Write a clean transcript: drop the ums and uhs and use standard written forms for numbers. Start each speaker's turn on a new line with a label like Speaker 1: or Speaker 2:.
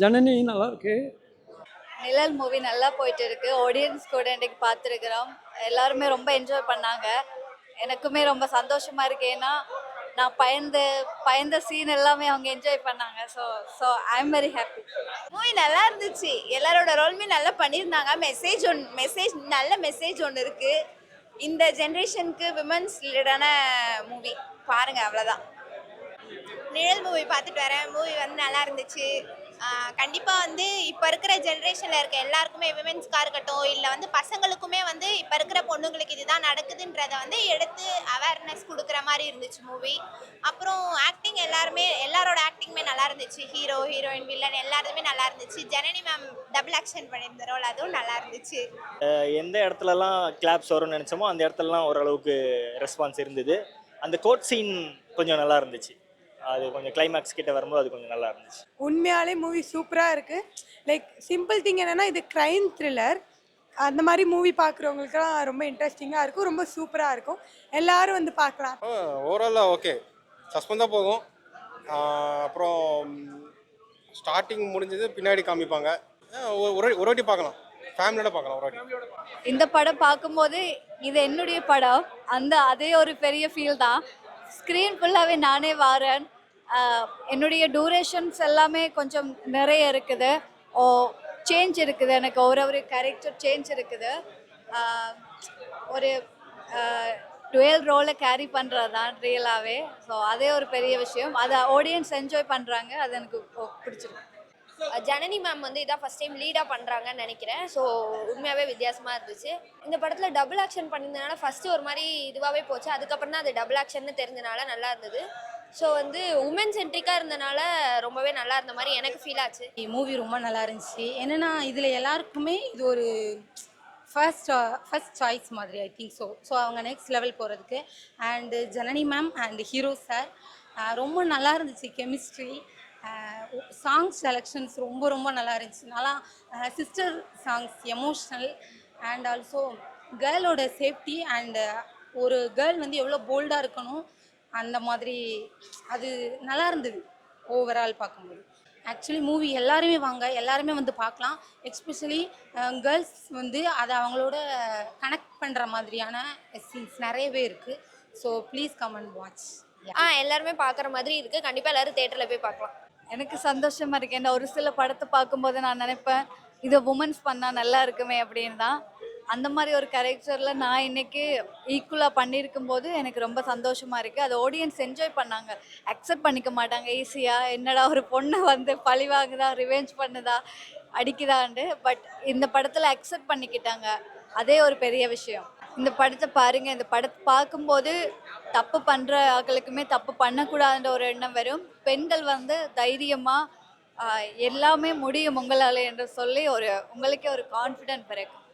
Speaker 1: ஜனனி நல்லா இருக்கு.
Speaker 2: நிழல் மூவி நல்லா போயிட்டு இருக்கு. ஆடியன்ஸ் கூட இன்னைக்கு பார்த்துருக்குறோம். எல்லாருமே ரொம்ப என்ஜாய் பண்ணாங்க. எனக்குமே ரொம்ப சந்தோஷமா இருக்கு. ஏன்னா நான் பயந்த பயந்த சீன் எல்லாமே அவங்க என்ஜாய் பண்ணாங்க. So so I am very happy.
Speaker 3: Movie நல்லா இருந்துச்சு. எல்லாரோட ரோலுமே நல்லா பண்ணியிருந்தாங்க. மெசேஜ் நல்ல மெசேஜ் ஒன்று இருக்கு. இந்த ஜென்ரேஷனுக்கு விமன்ஸ் ரிலேட்டடான மூவி பாருங்க, அவ்வளோதான். நிழல் மூவி பார்த்துட்டு வரேன். மூவி வந்து நல்லா இருந்துச்சு. கண்டிப்பாக வந்து இப்போ இருக்கிற ஜென்ரேஷனில் இருக்க எல்லாருக்குமே விமென்ஸ்க்காக இருக்கட்டும், இல்லை வந்து பசங்களுக்குமே வந்து இப்போ இருக்கிற பொண்ணுங்களுக்கு இதுதான் நடக்குதுன்றதை வந்து எடுத்து அவேர்னஸ் கொடுக்குற மாதிரி இருந்துச்சு மூவி. அப்புறம் ஆக்டிங் எல்லாரோட ஆக்டிங்குமே நல்லா இருந்துச்சு. ஹீரோ, ஹீரோயின், வில்லன் எல்லாருமே நல்லா இருந்துச்சு. ஜனனி மேம் டபுள் ஆக்ஷன் பண்ணியிருந்த ரோல் அதுவும் நல்லா இருந்துச்சு.
Speaker 4: எந்த இடத்துலலாம் கிளாப்ஸ் வரும்னு நினச்சோமோ அந்த இடத்துலலாம் ஓரளவுக்கு ரெஸ்பான்ஸ் இருந்தது. அந்த கோட் சீன் கொஞ்சம் நல்லா இருந்துச்சு. அது கொஞ்சம் கிளைமேக்ஸ் கிட்ட வரும்போது அது கொஞ்சம் நல்லா இருந்துச்சு.
Speaker 5: உண்மையாலே மூவி சூப்பராக இருக்குது. லைக் சிம்பிள் திங் என்னென்னா இது க்ரைம் த்ரில்லர். அந்த மாதிரி மூவி பார்க்குறவங்களுக்குலாம் ரொம்ப இன்ட்ரெஸ்டிங்காக இருக்கும், ரொம்ப சூப்பராக இருக்கும். எல்லாரும் வந்து பார்க்கலாம்.
Speaker 6: ஓவராலாக ஓகே, சஸ்பென்ஸாக போகும். அப்புறம் ஸ்டார்டிங் முடிஞ்சது பின்னாடி காமிப்பாங்க. ஒரு வாட்டி பார்க்கலாம், ஃபேமிலியோட பார்க்கலாம் ஒரு வாட்டி.
Speaker 2: இந்த படம் பார்க்கும்போது இது என்னுடைய படம். அதே ஒரு பெரிய ஃபீல் தான். ஸ்க்ரீன் ஃபுல்லாகவே நானே வாரேன். என்னுடைய டூரேஷன்ஸ் எல்லாமே கொஞ்சம் நிறைய இருக்குது. சேஞ்ச் இருக்குது. எனக்கு ஒரு கேரக்டர் சேஞ்ச் இருக்குது. ஒரு டுவெல் ரோலை கேரி பண்ணுறது தான் ரியலாகவே. ஸோ அதே ஒரு பெரிய விஷயம். அதை ஆடியன்ஸ் என்ஜாய் பண்ணுறாங்க. அது எனக்கு பிடிச்சிருக்கு.
Speaker 3: ஜனனி மேம் வந்து இதான் ஃபஸ்ட் டைம் லீடாக பண்ணுறாங்கன்னு நினைக்கிறேன். ஸோ உண்மையாகவே வித்தியாசமாக இருந்துச்சு. இந்த படத்தில் டபுள் ஆக்ஷன் பண்ணியிருந்தனால ஃபஸ்ட்டு ஒரு மாதிரி இதுவாகவே போச்சு. அதுக்கப்புறம் தான் அது டபுள் ஆக்ஷன்னு தெரிஞ்சனால நல்லா இருந்தது. ஸோ வந்து உமன் சென்ட்ரிக்காக இருந்தனால ரொம்பவே நல்லா இருந்த மாதிரி எனக்கு ஃபீல் ஆச்சு.
Speaker 7: மூவி ரொம்ப நல்லா இருந்துச்சு. என்னென்னா இதில் எல்லாருக்குமே இது ஒரு ஃபர்ஸ்ட் சாய்ஸ் மாதிரி ஐ திங்க் ஸோ அவங்க நெக்ஸ்ட் லெவல் போகிறதுக்கு. And Janani ma'am and hero sir ரொம்ப நல்லா இருந்துச்சு. கெமிஸ்ட்ரி, சாங்ஸ் செலெக்ஷன்ஸ் ரொம்ப ரொம்ப நல்லா இருந்துச்சு. நல்லா sister songs, emotional and also கேர்ளோட சேஃப்டி அண்டு ஒரு கேர்ள் வந்து எவ்வளோ போல்டாக இருக்கணும் அந்த மாதிரி அது நல்லா இருந்தது ஓவரால் பார்க்கும்போது. ஆக்சுவலி மூவி எல்லாருமே வாங்க, எல்லாருமே வந்து பார்க்கலாம். எஸ்பெஷலி கேர்ள்ஸ் வந்து அதை அவங்களோட கனெக்ட் பண்ணுற மாதிரியான சீன்ஸ் நிறையவே இருக்குது. So please come and watch.
Speaker 3: எல்லாருமே பார்க்குற மாதிரி இருக்குது. கண்டிப்பாக எல்லோரும் தேட்டரில் போய் பார்க்கலாம்.
Speaker 2: எனக்கு சந்தோஷமாக இருக்குது. ஏன்னா ஒரு சில படத்தை பார்க்கும்போது நான் நினைப்பேன் இதை உமன்ஸ் பண்ணால் நல்லா இருக்குமே அப்படின்னு தான். அந்த மாதிரி ஒரு கேரக்டரில் நான் இன்றைக்கி ஈக்குவலாக பண்ணியிருக்கும் போது எனக்கு ரொம்ப சந்தோஷமாக இருக்குது. அது ஆடியன்ஸ் என்ஜாய் பண்ணாங்க. அக்செப்ட் பண்ணிக்க மாட்டாங்க ஈஸியாக. என்னடா ஒரு பொண்ணை வந்து பழி வாங்குதா, ரிவெஞ்ச் பண்ணுதா, அடிக்குதான்ட்டு. பட் இந்த படத்தில் அக்செப்ட் பண்ணிக்கிட்டாங்க. அதே ஒரு பெரிய விஷயம். இந்த படத்தை பாருங்கள். இந்த படத்தை பார்க்கும்போது தப்பு பண்ணுற ஆட்களுக்குமே தப்பு பண்ணக்கூடாதுன்ற ஒரு எண்ணம் வரும். பெண்கள் வந்து தைரியமாக எல்லாமே முடியும் உங்களால் என்று சொல்லி உங்களுக்கே ஒரு கான்ஃபிடென்ட் பிறக்கும்.